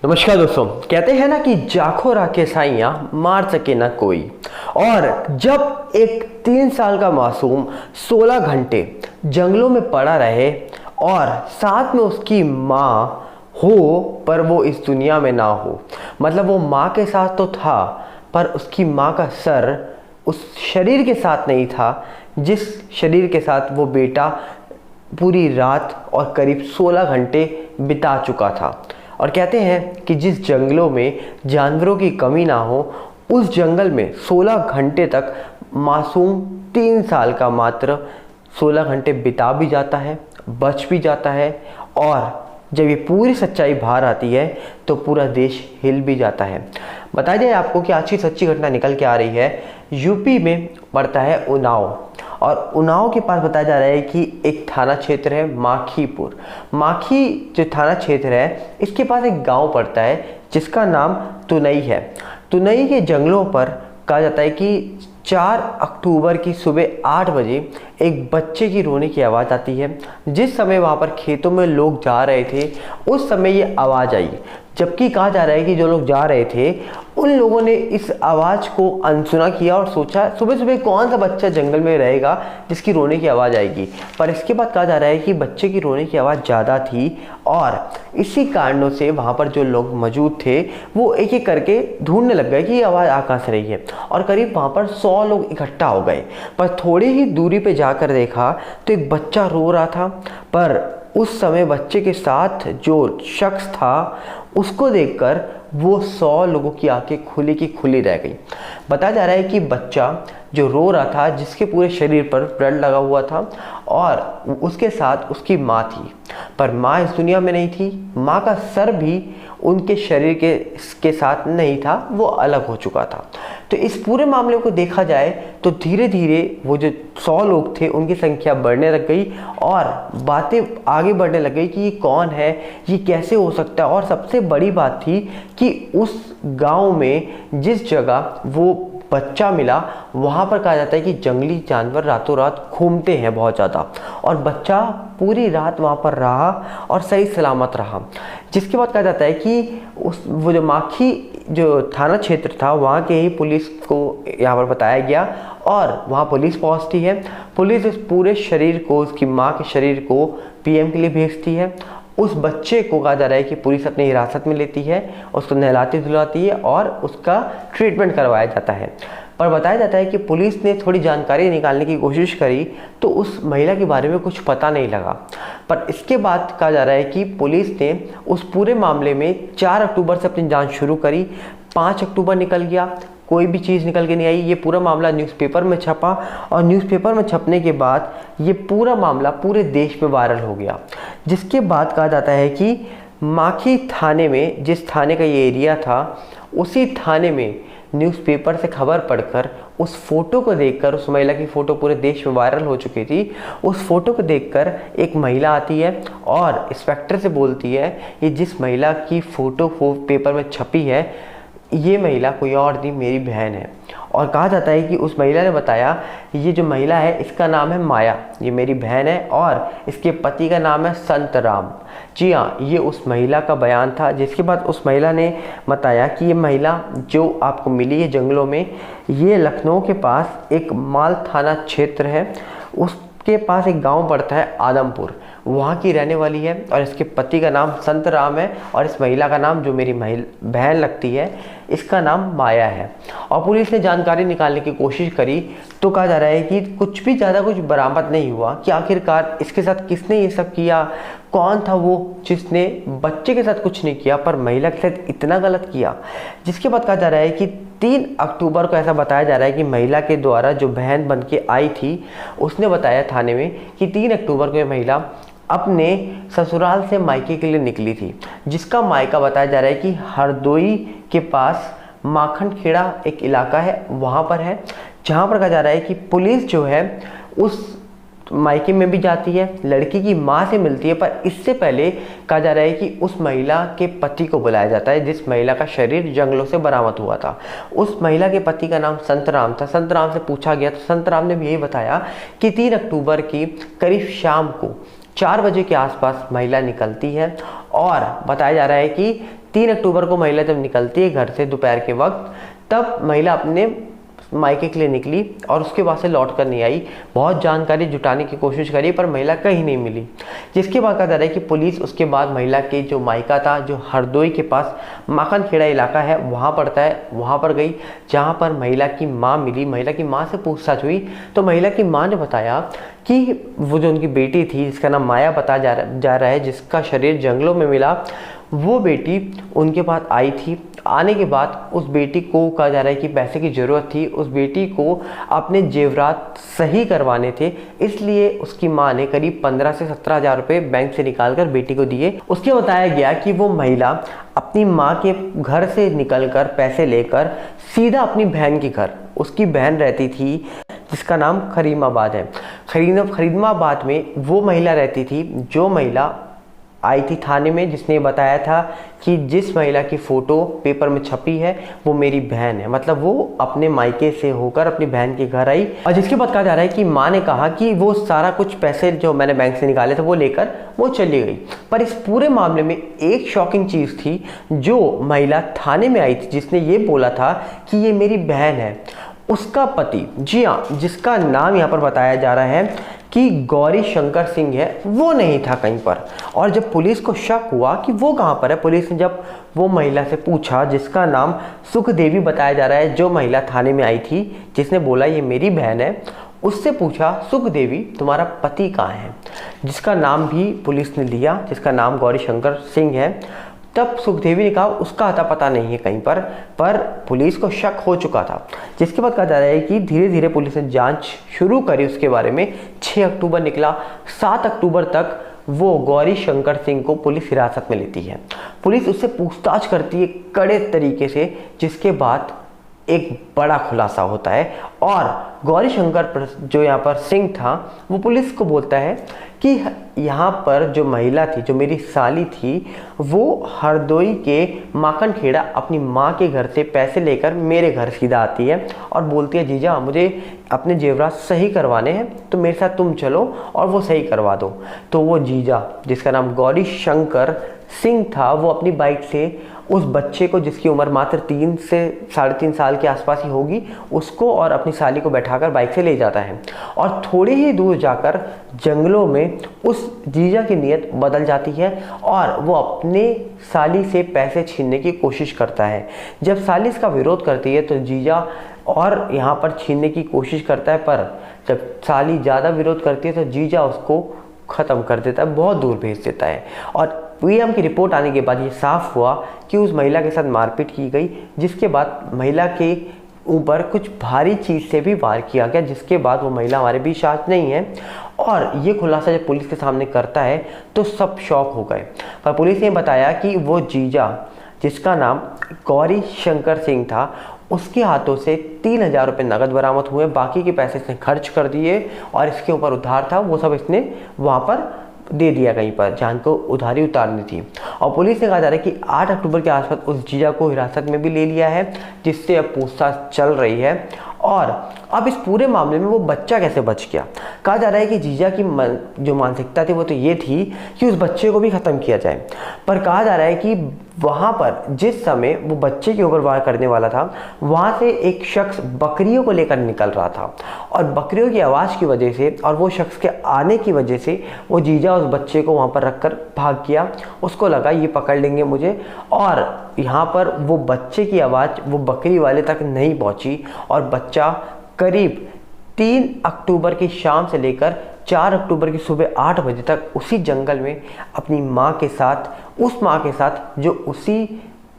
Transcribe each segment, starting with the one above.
नमस्कार दोस्तों। कहते हैं ना कि जाखो राखे साइयां मार सके ना कोई। और जब एक 3 साल का मासूम 16 घंटे जंगलों में पड़ा रहे और साथ में उसकी माँ हो पर वो इस दुनिया में ना हो, मतलब वो माँ के साथ तो था पर उसकी माँ का सर उस शरीर के साथ नहीं था जिस शरीर के साथ वो बेटा पूरी रात और करीब 16 घंटे बिता चुका था। और कहते हैं कि जिस जंगलों में जानवरों की कमी ना हो, उस जंगल में 16 घंटे तक मासूम 3 साल का मात्र 16 घंटे बिता भी जाता है, बच भी जाता है। और जब ये पूरी सच्चाई बाहर आती है तो पूरा देश हिल भी जाता है। बताया जाए आपको कि आज की सच्ची घटना निकल के आ रही है। यूपी में पड़ता है उन्नाव, और उन्नाव के पास बताया जा रहा है कि एक थाना क्षेत्र है माखीपुर। माखी जो थाना क्षेत्र है, इसके पास एक गांव पड़ता है जिसका नाम तुनई है। तुनई के जंगलों पर कहा जाता है कि 4 अक्टूबर की सुबह 8 बजे एक बच्चे की रोने की आवाज़ आती है। जिस समय वहाँ पर खेतों में लोग जा रहे थे उस समय ये आवाज़ आई, जबकि कहा जा रहा है कि जो लोग जा रहे थे उन लोगों ने इस आवाज़ को अनसुना किया और सोचा सुबह सुबह कौन सा बच्चा जंगल में रहेगा जिसकी रोने की आवाज़ आएगी। पर इसके बाद कहा जा रहा है कि बच्चे की रोने की आवाज़ ज़्यादा थी और इसी कारणों से वहाँ पर जो लोग मौजूद थे वो एक एक करके ढूंढने लग गए कि ये आवाज़ आ कहाँ से रही है। और करीब वहाँ पर 100 लोग इकट्ठा हो गए, पर थोड़ी ही दूरी पे जाकर देखा तो एक बच्चा रो रहा था। पर उस समय बच्चे के साथ जो शख्स था उसको देखकर वो 100 लोगों की आंखें खुली की खुली रह गई। बताया जा रहा है कि बच्चा जो रो रहा था, जिसके पूरे शरीर पर ब्लड लगा हुआ था, और उसके साथ उसकी माँ थी। पर माँ इस दुनिया में नहीं थी, माँ का सर भी उनके शरीर के साथ नहीं था, वो अलग हो चुका था। तो इस पूरे मामले को देखा जाए तो धीरे धीरे वो जो 100 लोग थे उनकी संख्या बढ़ने लग गई और बातें आगे बढ़ने लग गई कि ये कौन है, ये कैसे हो सकता है। और सबसे बड़ी बात थी कि उस गांव में जिस जगह वो बच्चा मिला वहाँ पर कहा जाता है कि जंगली जानवर रातों रात घूमते हैं बहुत ज़्यादा, और बच्चा पूरी रात वहाँ पर रहा और सही सलामत रहा। जिसके बाद कहा जाता है कि वो जो माखी जो थाना क्षेत्र था वहाँ के ही पुलिस को यहाँ पर बताया गया और वहाँ पुलिस पहुँचती है। पुलिस उस पूरे शरीर को, उसकी माँ के शरीर को पीएम के लिए भेजती है। उस बच्चे को कहा जा रहा है कि पुलिस अपनी हिरासत में लेती है, उसको नहलाती धुलाती है और उसका ट्रीटमेंट करवाया जाता है। पर बताया जाता है कि पुलिस ने थोड़ी जानकारी निकालने की कोशिश करी तो उस महिला के बारे में कुछ पता नहीं लगा। पर इसके बाद कहा जा रहा है कि पुलिस ने उस पूरे मामले में 4 अक्टूबर से अपनी जांच शुरू करी। 5 अक्टूबर निकल गया, कोई भी चीज़ निकल के नहीं आई। ये पूरा मामला न्यूज़पेपर में छपा और न्यूज़पेपर में छपने के बाद ये पूरा मामला पूरे देश में वायरल हो गया। जिसके बाद कहा जाता है कि माखी थाने में, जिस थाने का ये एरिया था, उसी थाने में न्यूज़पेपर से खबर पढ़कर उस फोटो को देखकर, उस महिला की फ़ोटो पूरे देश में वायरल हो चुकी थी, उस फोटो को देखकर एक महिला आती है और इंस्पेक्टर से बोलती है ये जिस महिला की फ़ोटो पेपर में छपी है ये महिला कोई और नहीं, मेरी बहन है। और कहा जाता है कि उस महिला ने बताया ये जो महिला है इसका नाम है माया, ये मेरी बहन है और इसके पति का नाम है संतराम। जी हाँ, ये उस महिला का बयान था। जिसके बाद उस महिला ने बताया कि ये महिला जो आपको मिली है जंगलों में, ये लखनऊ के पास एक माल थाना क्षेत्र है, उसके पास एक गांव पड़ता है आदमपुर, वहाँ की रहने वाली है। और इसके पति का नाम संतराम है और इस महिला का नाम जो मेरी बहन लगती है इसका नाम माया है। और पुलिस ने जानकारी निकालने की कोशिश करी तो कहा जा रहा है कि कुछ भी ज़्यादा कुछ बरामद नहीं हुआ कि आखिरकार इसके साथ किसने ये सब किया, कौन था वो जिसने बच्चे के साथ कुछ नहीं किया पर महिला के साथ इतना गलत किया। जिसके बाद कहा जा रहा है कि 3 अक्टूबर को ऐसा बताया जा रहा है कि महिला के द्वारा जो बहन बन के आई थी उसने बताया थाने में कि 3 अक्टूबर को ये महिला अपने ससुराल से मायके के लिए निकली थी, जिसका मायका बताया जा रहा है कि हरदोई के पास माखन खेड़ा एक इलाका है वहाँ पर है, जहाँ पर कहा जा रहा है कि पुलिस जो है उस मायके में भी जाती है, लड़की की माँ से मिलती है। पर इससे पहले कहा जा रहा है कि उस महिला के पति को बुलाया जाता है जिस महिला का शरीर जंगलों से बरामद हुआ था। उस महिला के पति का नाम संतराम था। संतराम से पूछा गया तो संतराम ने भी यही बताया कि 3 अक्टूबर की करीब शाम को 4 बजे के आसपास महिला निकलती है और बताया जा रहा है कि 3 अक्टूबर को महिला जब निकलती है घर से दोपहर के वक्त, तब महिला अपने मायके के लिए निकली और उसके बाद से लौट कर नहीं आई। बहुत जानकारी जुटाने की कोशिश करी पर महिला कहीं नहीं मिली, जिसके बाद कहा जा रहा है कि पुलिस उसके बाद महिला के जो मायका था, जो हरदोई के पास माखन खेड़ा इलाका है वहाँ पड़ता है, वहाँ पर गई, जहाँ पर महिला की माँ मिली। महिला की माँ से पूछताछ हुई तो महिला की माँ ने बताया कि वो जो उनकी बेटी थी, जिसका नाम माया बताया जा रहा है, जिसका शरीर जंगलों में मिला, वो बेटी उनके पास आई थी। आने के बाद उस बेटी को कहा जा रहा है कि पैसे की ज़रूरत थी, उस बेटी को अपने जेवरात सही करवाने थे, इसलिए उसकी माँ ने करीब 15 से 17 हज़ार रुपये बैंक से निकाल कर बेटी को दिए। उसके बताया गया कि वो महिला अपनी माँ के घर से निकलकर पैसे लेकर सीधा अपनी बहन के घर, उसकी बहन रहती थी जिसका नाम खरीमाबाद है, खरीमाबाद में वो महिला रहती थी जो महिला आई थी थाने में, जिसने बताया था कि जिस महिला की फ़ोटो पेपर में छपी है वो मेरी बहन है। मतलब वो अपने मायके से होकर अपनी बहन के घर आई और जिसके बाद कहा जा रहा है कि माँ ने कहा कि वो सारा कुछ पैसे जो मैंने बैंक से निकाले थे वो लेकर वो चली गई। पर इस पूरे मामले में एक शॉकिंग चीज़ थी, जो महिला थाने में आई थी जिसने ये बोला था कि ये मेरी बहन है, उसका पति, जी हाँ, जिसका नाम यहाँ पर बताया जा रहा है कि गौरी शंकर सिंह है, वो नहीं था कहीं पर। और जब पुलिस को शक हुआ कि वो कहाँ पर है, पुलिस ने जब वो महिला से पूछा जिसका नाम सुखदेवी बताया जा रहा है, जो महिला थाने में आई थी जिसने बोला ये मेरी बहन है, उससे पूछा सुखदेवी तुम्हारा पति कहाँ है, जिसका नाम भी पुलिस ने लिया, जिसका नाम गौरी शंकर सिंह है। तब सुखदेवी ने कहा उसका अता पता नहीं है कहीं पर पुलिस को शक हो चुका था। जिसके बाद कहा जा रहा है कि धीरे धीरे पुलिस ने जांच शुरू करी उसके बारे में। 6 अक्टूबर निकला, 7 अक्टूबर तक वो गौरी शंकर सिंह को पुलिस हिरासत में लेती है। पुलिस उससे पूछताछ करती है कड़े तरीके से, जिसके बाद एक बड़ा खुलासा होता है और गौरी शंकर जो यहाँ पर सिंह था वो पुलिस को बोलता है कि यहाँ पर जो महिला थी, जो मेरी साली थी, वो हरदोई के माखन खेड़ा अपनी माँ के घर से पैसे लेकर मेरे घर सीधा आती है और बोलती है जीजा मुझे अपने जेवरात सही करवाने हैं तो मेरे साथ तुम चलो और वो सही करवा दो। तो वो जीजा, जिसका नाम गौरी शंकर सिंह था, वो अपनी बाइक से उस बच्चे को, जिसकी उम्र मात्र 3 से 3.5 साल के आसपास ही होगी, उसको और अपनी साली को बैठाकर बाइक से ले जाता है और थोड़ी ही दूर जाकर जंगलों में उस जीजा की नीयत बदल जाती है और वो अपने साली से पैसे छीनने की कोशिश करता है। जब साली इसका विरोध करती है तो जीजा और यहाँ पर छीनने की कोशिश करता है, पर जब साली ज़्यादा विरोध करती है तो जीजा उसको ख़त्म कर देता है, बहुत दूर भेज देता है। और पीएम की रिपोर्ट आने के बाद ये साफ हुआ कि उस महिला के साथ मारपीट की गई, जिसके बाद महिला के ऊपर कुछ भारी चीज़ से भी वार किया गया, जिसके बाद वो महिला हमारे बीच आज नहीं है। और ये खुलासा जब पुलिस के सामने करता है तो सब शॉक हो गए। पर पुलिस ने बताया कि वो जीजा, जिसका नाम गौरी शंकर सिंह था, उसके हाथों से 3,000 रुपये नकद बरामद हुए, बाकी के पैसे इसने खर्च कर दिए और इसके ऊपर उधार था वो सब इसने वहाँ पर दे दिया कहीं पर, जहाँ को उधारी उतारनी थी। और पुलिस ने कहा जा रहा है कि 8 अक्टूबर के आसपास उस जीजा को हिरासत में भी ले लिया है, जिससे अब पूछताछ चल रही है। और अब इस पूरे मामले में वो बच्चा कैसे बच गया, कहा जा रहा है कि जीजा की जो मानसिकता थी वो तो ये थी कि उस बच्चे को भी ख़त्म किया जाए। पर कहा जा रहा है कि वहाँ पर जिस समय वो बच्चे के ऊपर वार करने वाला था, वहाँ से एक शख्स बकरियों को लेकर निकल रहा था और बकरियों की आवाज़ की वजह से और वो शख्स के आने की वजह से वो जीजा उस बच्चे को वहाँ पर रख कर भाग गया। उसको लगा ये पकड़ लेंगे मुझे, और यहाँ पर वो बच्चे की आवाज़ वो बकरी वाले तक नहीं पहुँची और बच्चा करीब 3 अक्टूबर की शाम से लेकर 4 अक्टूबर की सुबह 8 बजे तक उसी जंगल में अपनी माँ के साथ, उस माँ के साथ जो उसी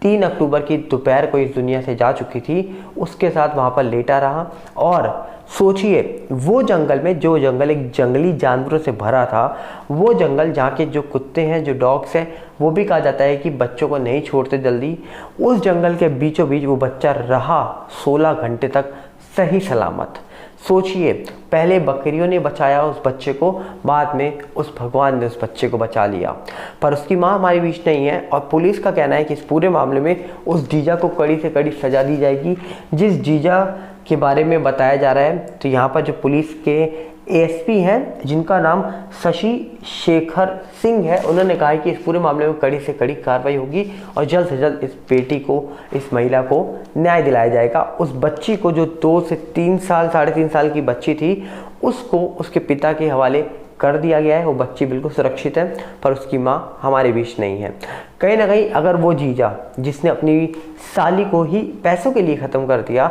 3 अक्टूबर की दोपहर को इस दुनिया से जा चुकी थी, उसके साथ वहाँ पर लेटा रहा। और सोचिए वो जंगल में, जो जंगल एक जंगली जानवरों से भरा था, वो जंगल जहाँ के जो कुत्ते हैं, जो डॉग्स हैं, वो भी कहा जाता है कि बच्चों को नहीं छोड़ते जल्दी, उस जंगल के बीचों बीच वो बच्चा रहा 16 घंटे तक सही सलामत। सोचिए, पहले बकरियों ने बचाया उस बच्चे को, बाद में उस भगवान ने उस बच्चे को बचा लिया। पर उसकी माँ हमारे बीच नहीं है और पुलिस का कहना है कि इस पूरे मामले में उस जीजा को कड़ी से कड़ी सजा दी जाएगी, जिस जीजा के बारे में बताया जा रहा है। तो यहाँ पर जो पुलिस के एएसपी हैं जिनका नाम शशि शेखर सिंह है, उन्होंने कहा है कि इस पूरे मामले में कड़ी से कड़ी कार्रवाई होगी और जल्द से जल्द इस बेटी को, इस महिला को न्याय दिलाया जाएगा। उस बच्ची को, जो 2 से 3 साल, 3.5 साल की बच्ची थी, उसको उसके पिता के हवाले कर दिया गया है। वो बच्ची बिल्कुल सुरक्षित है, पर उसकी माँ हमारे बीच नहीं है। कहीं ना कहीं अगर वो जीजा जिसने अपनी साली को ही पैसों के लिए ख़त्म कर दिया,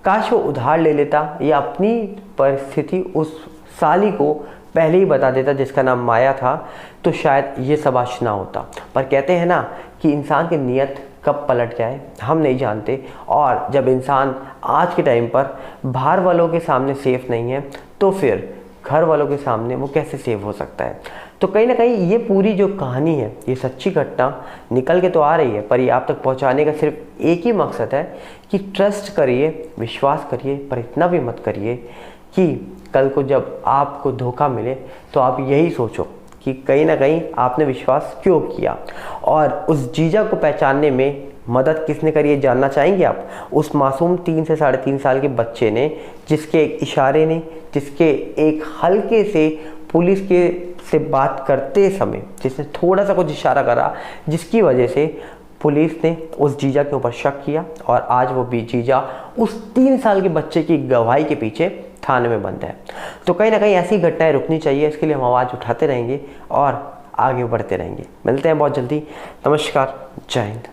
काश वो उधार ले लेता या अपनी परिस्थिति उस साली को पहले ही बता देता जिसका नाम माया था, तो शायद ये सब आज ना होता। पर कहते हैं ना कि इंसान की नीयत कब पलट जाए हम नहीं जानते, और जब इंसान आज के टाइम पर बाहर वालों के सामने सेफ नहीं है, तो फिर घर वालों के सामने वो कैसे सेव हो सकता है। तो कहीं ना कहीं ये पूरी जो कहानी है, ये सच्ची घटना निकल के तो आ रही है, पर ये आप तक पहुंचाने का सिर्फ एक ही मकसद है कि ट्रस्ट करिए, विश्वास करिए, पर इतना भी मत करिए कि कल को जब आपको धोखा मिले तो आप यही सोचो कि कहीं ना कहीं आपने विश्वास क्यों किया। और उस जीजा को पहचानने में मदद किसने करी है जानना चाहेंगे आप? उस मासूम 3 से 3.5 साल के बच्चे ने, जिसके एक इशारे ने, जिसके एक हल्के से पुलिस के से बात करते समय जिसने थोड़ा सा कुछ इशारा करा, जिसकी वजह से पुलिस ने उस जीजा के ऊपर शक किया, और आज वो भी जीजा उस 3 साल के बच्चे की गवाही के पीछे थाने में बंद है। तो कहीं ना कहीं ऐसी घटनाएं रुकनी चाहिए, इसके लिए हम आवाज़ उठाते रहेंगे और आगे बढ़ते रहेंगे। मिलते हैं बहुत जल्दी। नमस्कार, जय हिंद।